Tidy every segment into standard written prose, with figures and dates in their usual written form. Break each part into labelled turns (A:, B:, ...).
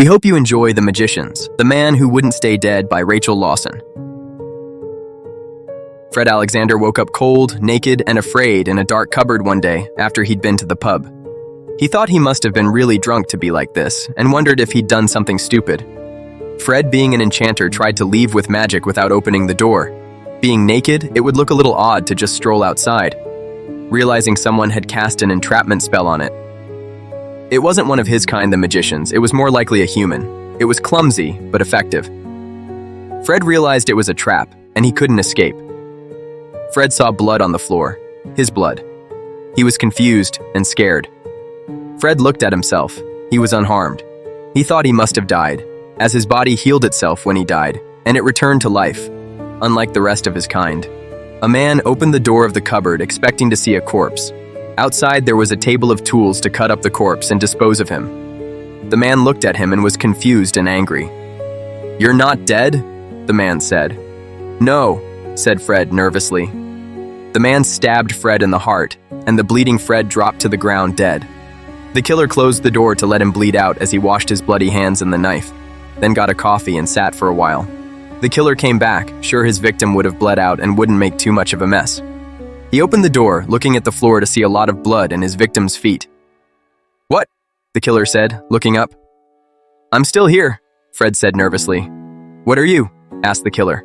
A: We hope you enjoy The Magicians, The Man Who Wouldn't Stay Dead by Rachel Lawson. Fred Alexander woke up cold, naked, and afraid in a dark cupboard one day after he'd been to the pub. He thought he must have been really drunk to be like this, and wondered if he'd done something stupid. Fred, being an enchanter, tried to leave with magic without opening the door. Being naked, it would look a little odd to just stroll outside. Realizing someone had cast an entrapment spell on it. It wasn't one of his kind, the magicians, it was more likely a human. It was clumsy, but effective. Fred realized it was a trap, and he couldn't escape. Fred saw blood on the floor, his blood. He was confused and scared. Fred looked at himself. He was unharmed. He thought he must have died, as his body healed itself when he died, and it returned to life, unlike the rest of his kind. A man opened the door of the cupboard expecting to see a corpse. Outside there was a table of tools to cut up the corpse and dispose of him. The man looked at him and was confused and angry. "You're not dead?" the man said. "No," said Fred nervously. The man stabbed Fred in the heart, and the bleeding Fred dropped to the ground dead. The killer closed the door to let him bleed out as he washed his bloody hands and the knife, then got a coffee and sat for a while. The killer came back, sure his victim would have bled out and wouldn't make too much of a mess. He opened the door, looking at the floor to see a lot of blood and his victim's feet. "What?" the killer said, looking up. "I'm still here," Fred said nervously. "What are you?" asked the killer.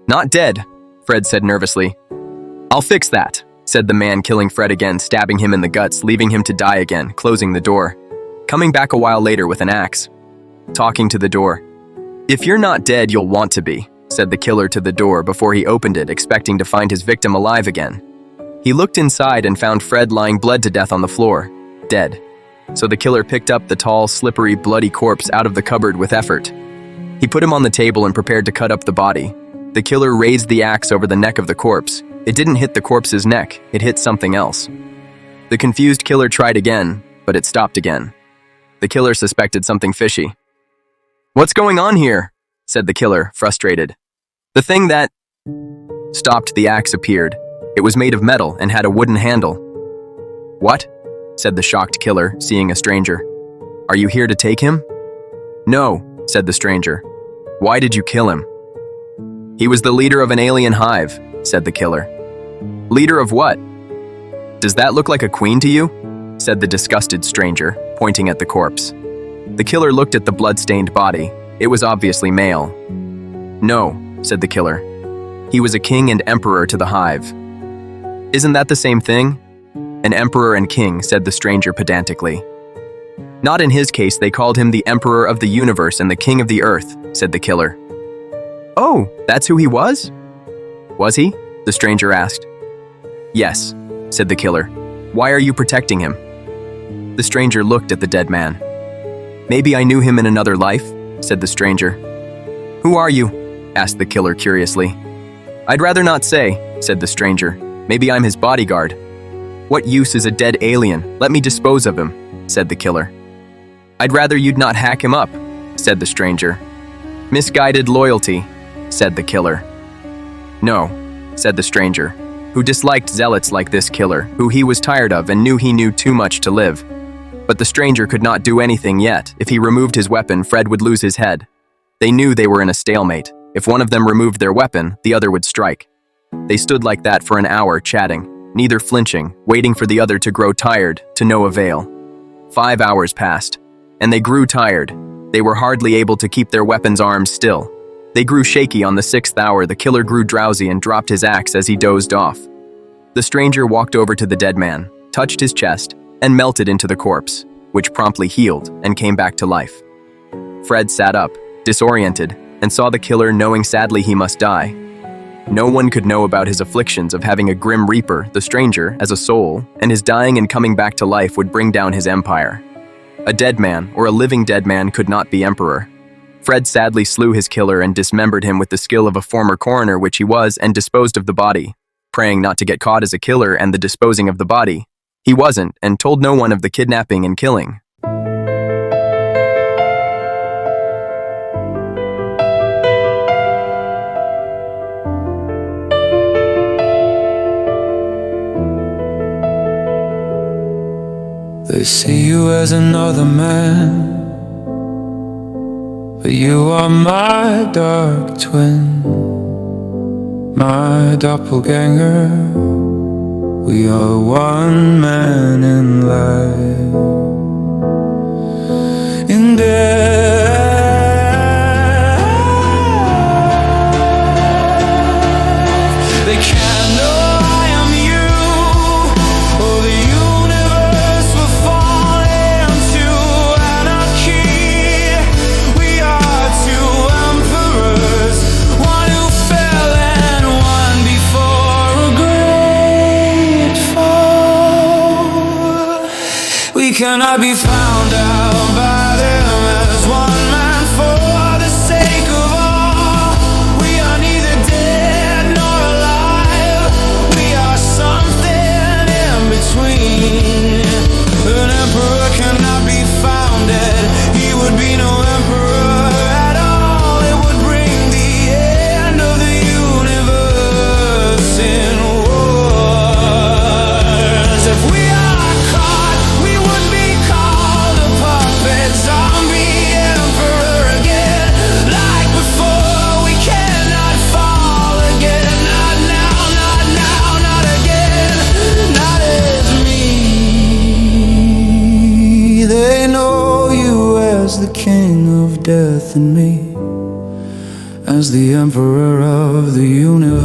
A: "Not dead," Fred said nervously. "I'll fix that," said the man, killing Fred again, stabbing him in the guts, leaving him to die again, closing the door. Coming back a while later with an axe. Talking to the door. "If you're not dead, you'll want to be," said the killer to the door before he opened it, expecting to find his victim alive again. He looked inside and found Fred lying bled to death on the floor, dead. So the killer picked up the tall, slippery, bloody corpse out of the cupboard with effort. He put him on the table and prepared to cut up the body. The killer raised the axe over the neck of the corpse. It didn't hit the corpse's neck, it hit something else. The confused killer tried again, but it stopped again. The killer suspected something fishy. "What's going on here?" said the killer, frustrated. "The thing that..." Stopped, the axe appeared. It was made of metal and had a wooden handle. "What?" said the shocked killer, seeing a stranger. "Are you here to take him?" "No," said the stranger. "Why did you kill him?" "He was the leader of an alien hive," said the killer. "Leader of what?" "Does that look like a queen to you?" said the disgusted stranger, pointing at the corpse. The killer looked at the blood-stained body. It was obviously male. "No," said the killer. "He was a king and emperor to the hive." "Isn't that the same thing?" "An emperor and king," said the stranger pedantically. "Not in his case, they called him the emperor of the universe and the king of the earth," said the killer. "Oh, that's who he was?" "Was he?" the stranger asked. "Yes," said the killer. "Why are you protecting him?" The stranger looked at the dead man. "Maybe I knew him in another life," said the stranger. "Who are you?" asked the killer curiously. "I'd rather not say," said the stranger. "Maybe I'm his bodyguard." "What use is a dead alien? Let me dispose of him," said the killer. "I'd rather you'd not hack him up," said the stranger. "Misguided loyalty," said the killer. "No," said the stranger, who disliked zealots like this killer, who he was tired of and knew he knew too much to live. But the stranger could not do anything yet. If he removed his weapon, Fred would lose his head. They knew they were in a stalemate. If one of them removed their weapon, the other would strike. They stood like that for an hour, chatting, neither flinching, waiting for the other to grow tired, to no avail. 5 hours passed, and they grew tired. They were hardly able to keep their weapons' arms still. They grew shaky on the 6th hour. The killer grew drowsy and dropped his axe as he dozed off. The stranger walked over to the dead man, touched his chest, and melted into the corpse, which promptly healed and came back to life. Fred sat up, disoriented, and saw the killer, knowing sadly he must die. No one could know about his afflictions of having a grim reaper, the stranger, as a soul, and his dying and coming back to life would bring down his empire. A dead man, or a living dead man, could not be emperor. Fred sadly slew his killer and dismembered him with the skill of a former coroner, which he was, and disposed of the body, praying not to get caught as a killer and the disposing of the body. He wasn't, and told no one of the kidnapping and killing.
B: They see you as another man, but you are my dark twin, my doppelganger. We are one man in life. In death, they can't know I am you, or the universe will fall into anarchy. We are two emperors, one who fell and one before a great fall. We cannot be found out by them as one man for the sake of all. We are neither dead nor alive. We are something in between. An emperor cannot be founded. He would be no emperor at all. It would bring the end of the universe in wars. If we are caught, we would be called a puppet zombie emperor again. Like before, we cannot fall again. Not now, not now, not again. Not as me. They know you as the king of death and me as the emperor of the universe.